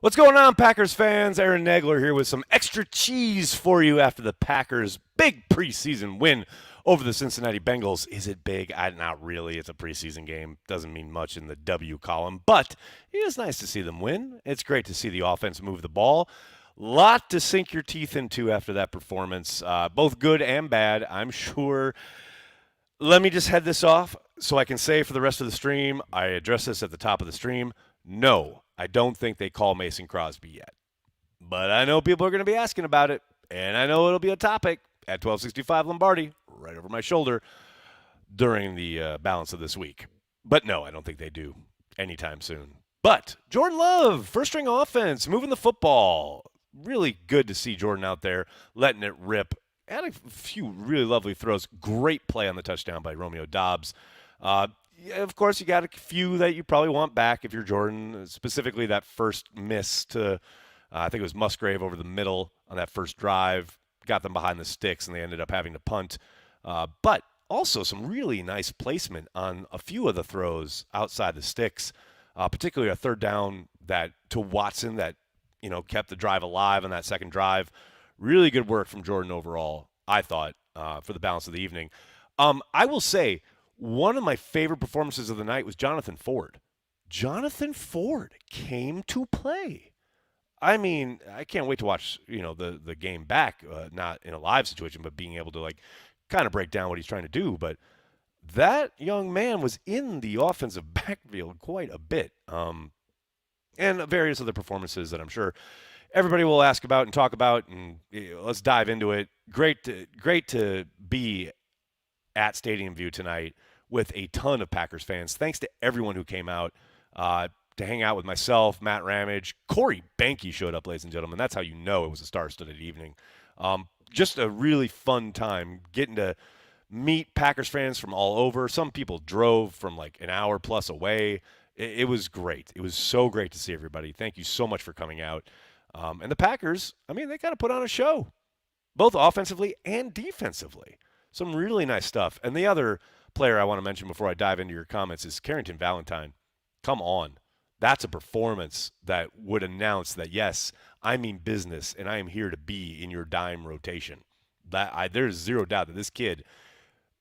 What's going on, Packers fans? Aaron Nagler here with some extra cheese for you after the Packers' big preseason win over the Cincinnati Bengals. Is it big? Not really. It's a preseason game. Doesn't mean much in the W column, but it is nice to see them win. It's great to see the offense move the ball. Lot to sink your teeth into after that performance, both good and bad. I'm sure. Let me just head this off so I can say for the rest of the stream, I address this at the top of the stream. No, I don't think they call Mason Crosby yet. But I know people are going to be asking about it, and I know it'll be a topic at 1265 Lombardi, right over my shoulder, during the balance of this week. But no, I don't think they do anytime soon. But Jordan Love, first-string offense, moving the football. Really good to see Jordan out there letting it rip. Had a few really lovely throws. Great play on the touchdown by Romeo Doubs. Of course, you got a few that you probably want back if you're Jordan, specifically that first miss to, I think it was Musgrave over the middle on that first drive. Got them behind the sticks, and they ended up having to punt. But also some really nice placement on a few of the throws outside the sticks, particularly a third down that to Watson that kept the drive alive on that second drive. Really good work from Jordan overall, I thought, for the balance of the evening. I will say, one of my favorite performances of the night was Jonathan Ford. Jonathan Ford came to play. I mean, I can't wait to watch, the game back, not in a live situation, but being able to kind of break down what he's trying to do. But that young man was in the offensive backfield quite a bit, and various other performances that I'm sure everybody will ask about and talk about. And let's dive into it. Great to be at Stadium View tonight with a ton of Packers fans. Thanks to everyone who came out to hang out with myself, Matt Ramage. Corey Banky showed up, ladies and gentlemen. That's how you know it was a star-studded evening. Just a really fun time getting to meet Packers fans from all over. Some people drove from an hour plus away. It was great. It was so great to see everybody. Thank you so much for coming out. And the Packers, they kind of put on a show, both offensively and defensively. Some really nice stuff. And the other player I want to mention before I dive into your comments is Carrington Valentine. Come on. That's a performance that would announce that, yes, I mean business, and I am here to be in your dime rotation. There's zero doubt that this kid,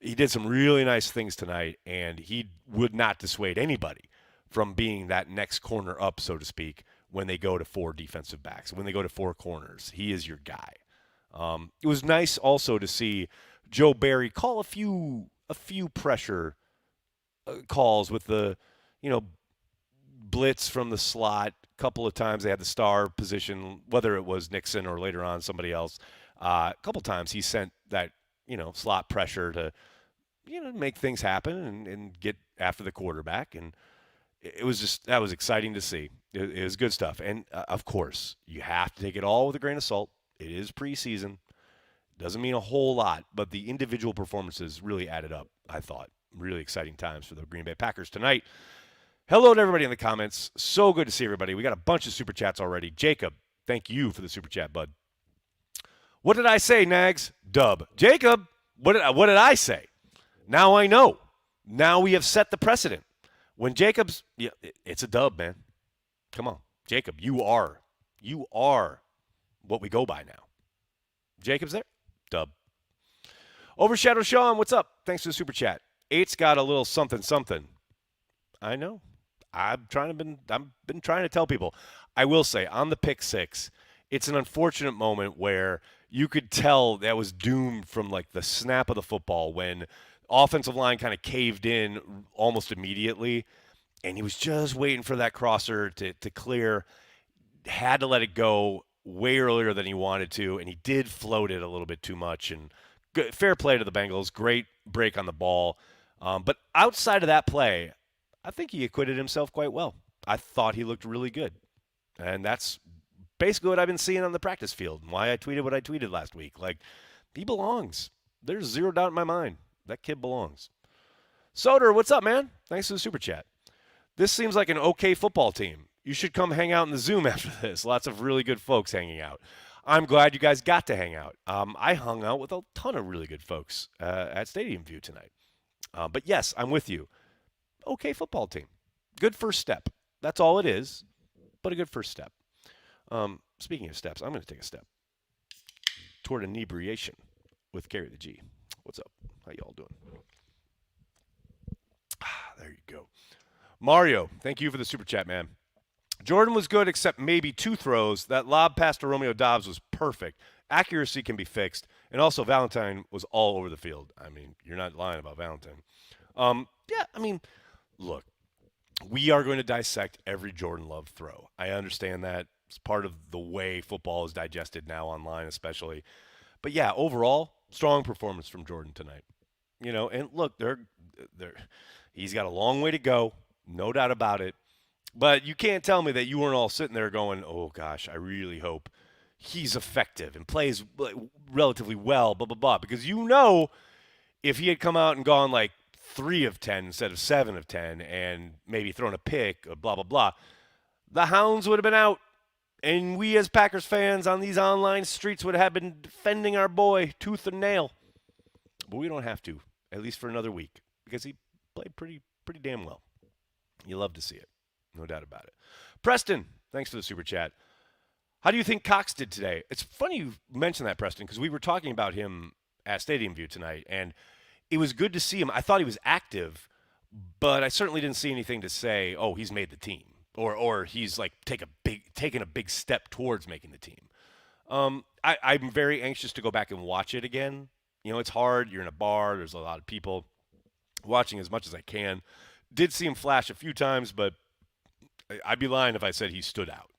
he did some really nice things tonight, and he would not dissuade anybody from being that next corner up, so to speak, when they go to four defensive backs, when they go to four corners. He is your guy. It was nice also to see Joe Barry call a few pressure calls with the, blitz from the slot. A couple of times they had the star position, whether it was Nixon or later on somebody else. A couple times he sent that, slot pressure to, make things happen and get after the quarterback. And that was exciting to see. It was good stuff. And, of course, you have to take it all with a grain of salt. It is preseason. Doesn't mean a whole lot, but the individual performances really added up, I thought. Really exciting times for the Green Bay Packers tonight. Hello to everybody in the comments. So good to see everybody. We got a bunch of Super Chats already. Jacob, thank you for the Super Chat, bud. What did I say, Nags? Dub. Jacob, what did I say? Now I know. Now we have set the precedent. When Jacob's, it's a dub, man. Come on. Jacob, you are what we go by now. Jacob's there? Dub. Overshadow Sean, what's up? Thanks for the Super Chat. Eight's got a little something. I know. I've been trying to tell people. I will say, on the pick six, it's an unfortunate moment where you could tell that was doomed from the snap of the football when offensive line kind of caved in almost immediately, and he was just waiting for that crosser to clear. Had to let it go way earlier than he wanted to, and he did float it a little bit too much. And fair play to the Bengals. Great break on the ball. But outside of that play, I think he acquitted himself quite well. I thought he looked really good. And that's basically what I've been seeing on the practice field and why I tweeted what I tweeted last week. He belongs. There's zero doubt in my mind. That kid belongs. Soder, what's up, man? Thanks for the Super Chat. This seems like an okay football team. You should come hang out in the Zoom after this. Lots of really good folks hanging out. I'm glad you guys got to hang out. I hung out with a ton of really good folks at Stadium View tonight. But yes, I'm with you. Okay football team. Good first step. That's all it is, but a good first step. Speaking of steps, I'm going to take a step toward inebriation with Carry the G. What's up? How y'all doing? There you go. Mario, thank you for the super chat, man. Jordan was good except maybe two throws. That lob pass to Romeo Dobbs was perfect. Accuracy can be fixed. And also, Valentine was all over the field. I mean, you're not lying about Valentine. Yeah, I mean, look, we are going to dissect every Jordan Love throw. I understand that. It's part of the way football is digested now online, especially. But yeah, overall, strong performance from Jordan tonight. And look, he's got a long way to go, no doubt about it. But you can't tell me that you weren't all sitting there going, "Oh gosh, I really hope he's effective and plays relatively well." Blah blah blah. Because if he had come out and gone like 3 of 10 instead of 7 of 10, and maybe thrown a pick, or blah blah blah, the Hounds would have been out. And we as Packers fans on these online streets would have been defending our boy tooth and nail. But we don't have to, at least for another week, because he played pretty damn well. You love to see it, no doubt about it. Preston, thanks for the super chat. How do you think Cox did today? It's funny you mentioned that, Preston, because we were talking about him at Stadium View tonight, and it was good to see him. I thought he was active, but I certainly didn't see anything to say, oh, he's made the team. Or he's like taking a big step towards making the team. I'm very anxious to go back and watch it again. It's hard. You're in a bar. There's a lot of people. Watching as much as I can. Did see him flash a few times, but I'd be lying if I said he stood out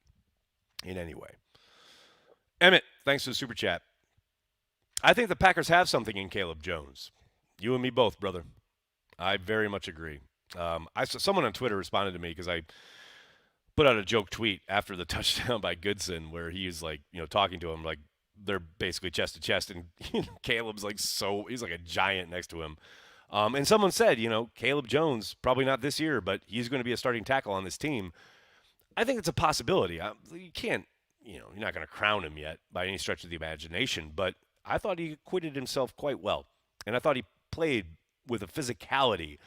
in any way. Emmett, thanks for the super chat. I think the Packers have something in Caleb Jones. You and me both, brother. I very much agree. Someone on Twitter responded to me because I put out a joke tweet after the touchdown by Goodson where he's like, talking to him like they're basically chest to chest, and Caleb's like he's like a giant next to him. And someone said, Caleb Jones, probably not this year, but he's going to be a starting tackle on this team. I think it's a possibility. You can't, you're not going to crown him yet by any stretch of the imagination, but I thought he acquitted himself quite well. And I thought he played with a physicality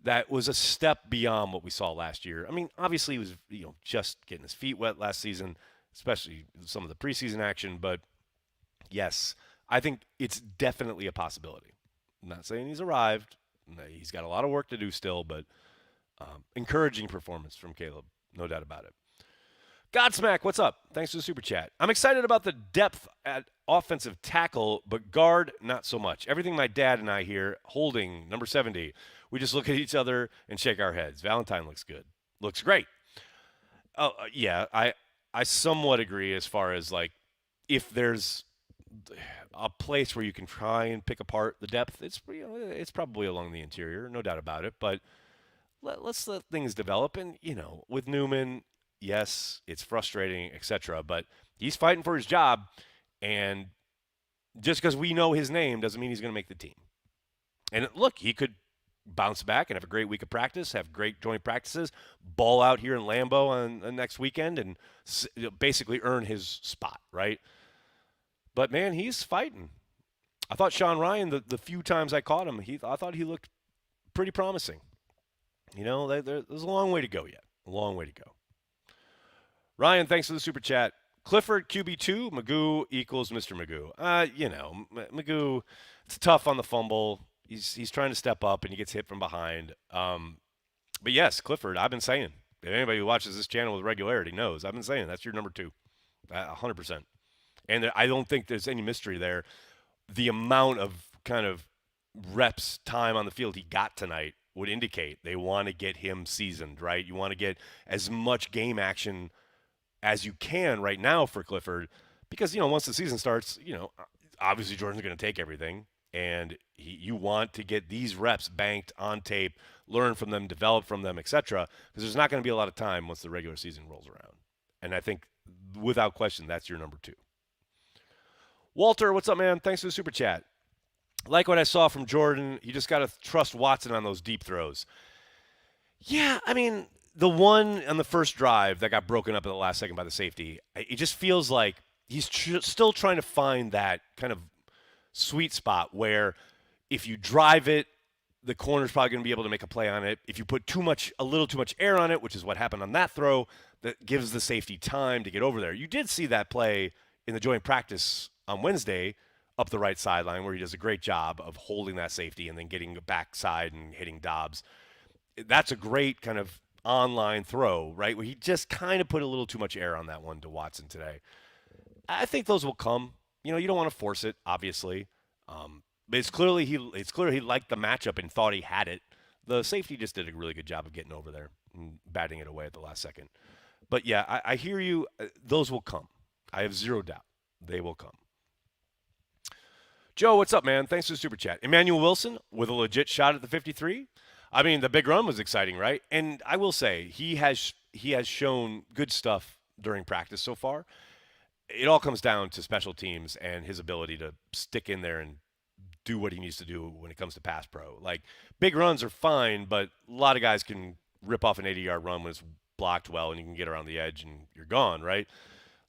that was a step beyond what we saw last year. I mean, obviously he was, just getting his feet wet last season, especially some of the preseason action. But yes, I think it's definitely a possibility. I'm not saying he's arrived. He's got a lot of work to do still, but encouraging performance from Caleb, no doubt about it. Godsmack, what's up? Thanks for the super chat. I'm excited about the depth at offensive tackle, but guard, not so much. Everything my dad and I hear, holding number 70, we just look at each other and shake our heads. Valentine looks good. Looks great. Oh, yeah, I somewhat agree as far as, like, if there's a place where you can try and pick apart the depth, it's probably along the interior, no doubt about it. But let's let things develop. And, with Newman, yes, it's frustrating, etc. But he's fighting for his job, and just because we know his name doesn't mean he's going to make the team. And look, he could bounce back and have a great week of practice, have great joint practices, ball out here in Lambeau on next weekend, and basically earn his spot, right? But, man, he's fighting. I thought Sean Ryan, the few times I caught him, I thought he looked pretty promising. There's a long way to go yet. A long way to go. Ryan, thanks for the super chat. Clifford, QB2, Magoo equals Mr. Magoo. Magoo, it's tough on the fumble. He's trying to step up, and he gets hit from behind. But, yes, Clifford, I've been saying, if anybody who watches this channel with regularity knows, I've been saying that's your number 2, 100%. And I don't think there's any mystery there. The amount of kind of reps time on the field he got tonight would indicate they want to get him seasoned, right? You want to get as much game action as you can right now for Clifford because, once the season starts, obviously Jordan's going to take everything, and you want to get these reps banked on tape, learn from them, develop from them, etc. because there's not going to be a lot of time once the regular season rolls around. And I think, without question, that's your number 2. Walter, what's up, man? Thanks for the super chat. Like what I saw from Jordan, you just got to trust Watson on those deep throws. Yeah, I mean, the one on the first drive that got broken up at the last second by the safety, it just feels like he's still trying to find that kind of sweet spot where if you drive it the corner's probably going to be able to make a play on it. If you put a little too much air on it, which is what happened on that throw, that gives the safety time to get over there. You did see that play in the joint practice on Wednesday up the right sideline where he does a great job of holding that safety and then getting the backside and hitting Dobbs. That's a great kind of online throw, right, where he just kind of put a little too much air on that one to Watson today. I think those will come. You don't want to force it, obviously. But it's clear he liked the matchup and thought he had it. The safety just did a really good job of getting over there and batting it away at the last second. But, yeah, I hear you. Those will come. I have zero doubt. They will come. Joe, what's up, man? Thanks for the super chat. Emmanuel Wilson with a legit shot at the 53. I mean, the big run was exciting, right? And I will say he has shown good stuff during practice so far. It all comes down to special teams and his ability to stick in there and do what he needs to do when it comes to pass pro. Like, big runs are fine, but a lot of guys can rip off an 80-yard run when it's blocked well and you can get around the edge and you're gone, right?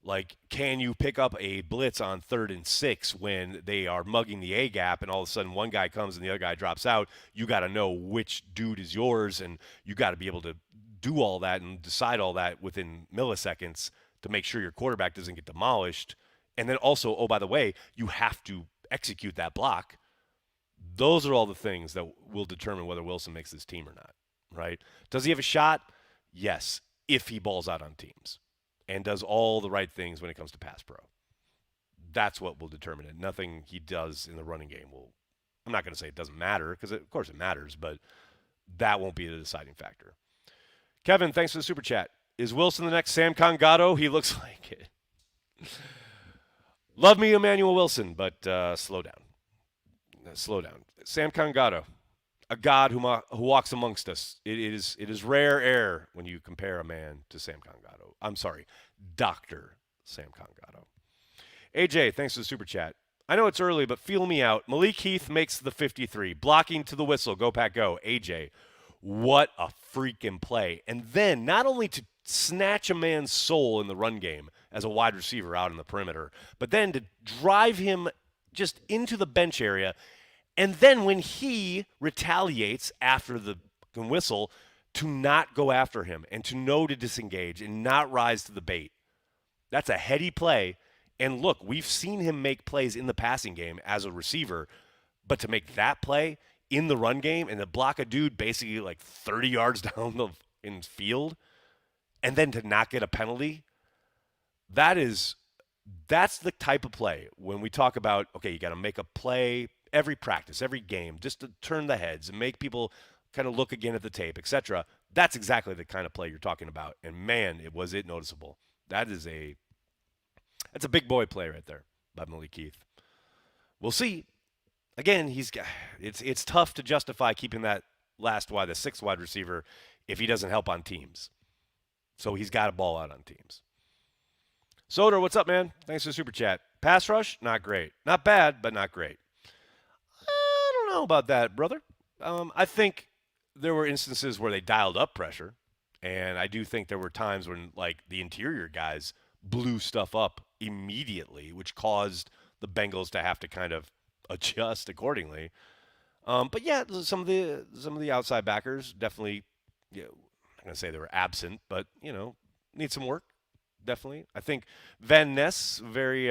Like, can you pick up a blitz on 3rd and 6 when they are mugging the A gap and all of a sudden one guy comes and the other guy drops out? You got to know which dude is yours, and you got to be able to do all that and decide all that within milliseconds to make sure your quarterback doesn't get demolished. And then also, oh, by the way, you have to execute that block. Those are all the things that will determine whether Wilson makes this team or not, right? Does he have a shot? Yes, if he balls out on teams and does all the right things when it comes to pass pro. That's what will determine it. Nothing he does in the running game will – I'm not going to say it doesn't matter because, of course, it matters, but that won't be the deciding factor. Kevin, thanks for the super chat. Is Wilson the next Sam Congato? He looks like it. Love me, Emmanuel Wilson, but slow down. Slow down. Sam Congato, a god who walks amongst us. It is rare air when you compare a man to Sam Congato. I'm sorry, Dr. Sam Congato. AJ, thanks for the super chat. I know it's early, but feel me out. Malik Heath makes the 53. Blocking to the whistle. Go, Pack, go. AJ, what a freaking play. And then not only to snatch a man's soul in the run game as a wide receiver out in the perimeter, but then to drive him just into the bench area. And then when he retaliates after the whistle, to not go after him and to know to disengage and not rise to the bait. That's a heady play. And look, we've seen him make plays in the passing game as a receiver, but to make that play in the run game and to block a dude basically like 30 yards down the field and then to not get a penalty, that's the type of play when we talk about, okay, you got to make a play every practice, every game, just to turn the heads and make people kind of look again at the tape, etc. That's exactly the kind of play you're talking about. And man, was it noticeable. That's a big boy play right there by Malik Heath. We'll see. Again, it's tough to justify keeping that the sixth wide receiver if he doesn't help on teams. So he's got to ball out on teams. Soder, what's up, man? Thanks for the super chat. Pass rush, not great. Not bad, but not great. I don't know about that, brother. I think there were instances where they dialed up pressure, and I do think there were times when, like, the interior guys blew stuff up immediately, which caused the Bengals to have to kind of adjust accordingly. But yeah, some of the outside backers definitely, I'm not gonna say they were absent, but need some work. Definitely, I think Van Ness very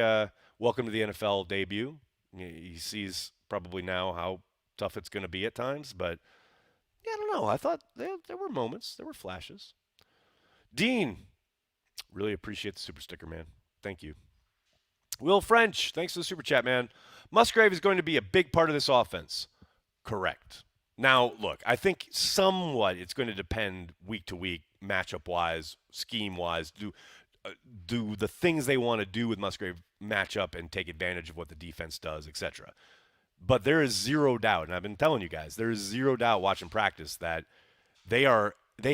welcome to the NFL debut. He sees probably now how tough it's going to be at times, but yeah, I don't know. I thought there were moments, there were flashes. Dean, really appreciate the super sticker, man. Thank you. Will French, thanks for the super chat, man. Musgrave is going to be a big part of this offense. Correct. Now, look, I think somewhat it's going to depend week to week, matchup-wise, scheme-wise. Do the things they want to do with Musgrave match up and take advantage of what the defense does, etc. But there is zero doubt, and I've been telling you guys, there is zero doubt watching practice that they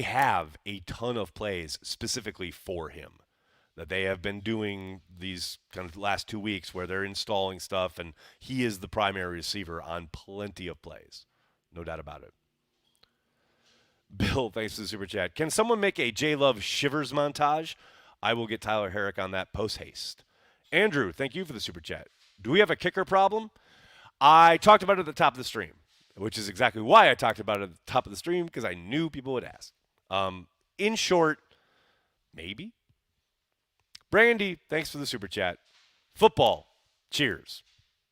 have a ton of plays specifically for him. That they have been doing these kind of last 2 weeks where they're installing stuff, and he is the primary receiver on plenty of plays. No doubt about it. Bill, thanks for the super chat. Can someone make a J-Love Shivers montage? I will get Tyler Herrick on that post-haste. Andrew, thank you for the super chat. Do we have a kicker problem? I talked about it at the top of the stream. which is exactly why I talked about it at the top of the stream, because I knew people would ask. In short, maybe. Brandy, thanks for the super chat. Football, cheers.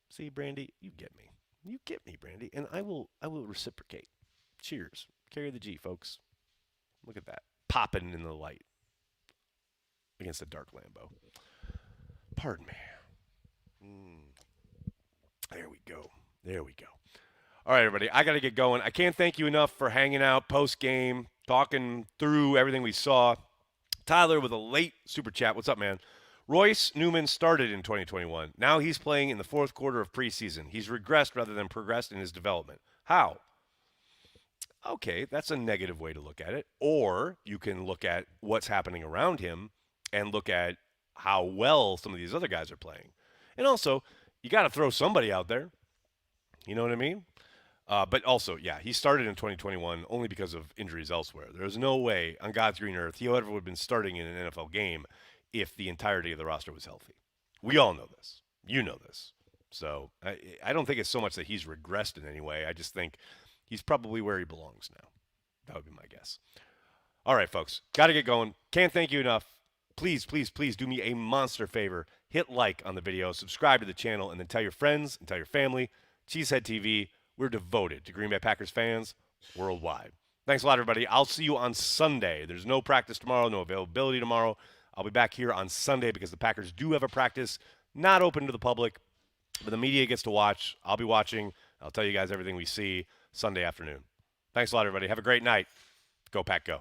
See, Brandy, you get me. You get me, Brandy, and I will reciprocate. Cheers. Carry the G, folks. Look at that. Popping in the light against a dark Lambo. Pardon me. There we go. There we go. All right, everybody, I got to get going. I can't thank you enough for hanging out post-game, talking through everything we saw. Tyler with a late super chat. What's up, man? Royce Newman started in 2021. Now he's playing in the fourth quarter of preseason. He's regressed rather than progressed in his development. How? Okay, that's a negative way to look at it. Or you can look at what's happening around him and look at how well some of these other guys are playing. And also, you got to throw somebody out there. You know what I mean? But also, yeah, he started in 2021 only because of injuries elsewhere. There's no way on God's green earth he ever would have been starting in an NFL game if the entirety of the roster was healthy. We all know this. You know this. So I don't think it's so much that he's regressed in any way. I just think he's probably where he belongs now. That would be my guess. All right, folks, got to get going. Can't thank you enough. Please, please, please do me a monster favor. Hit like on the video, subscribe to the channel, and then tell your friends and tell your family. Cheesehead TV, we're devoted to Green Bay Packers fans worldwide. Thanks a lot, everybody. I'll see you on Sunday. There's no practice tomorrow, no availability tomorrow. I'll be back here on Sunday because the Packers do have a practice not open to the public, but the media gets to watch. I'll be watching. I'll tell you guys everything we see Sunday afternoon. Thanks a lot, everybody. Have a great night. Go Pack, go.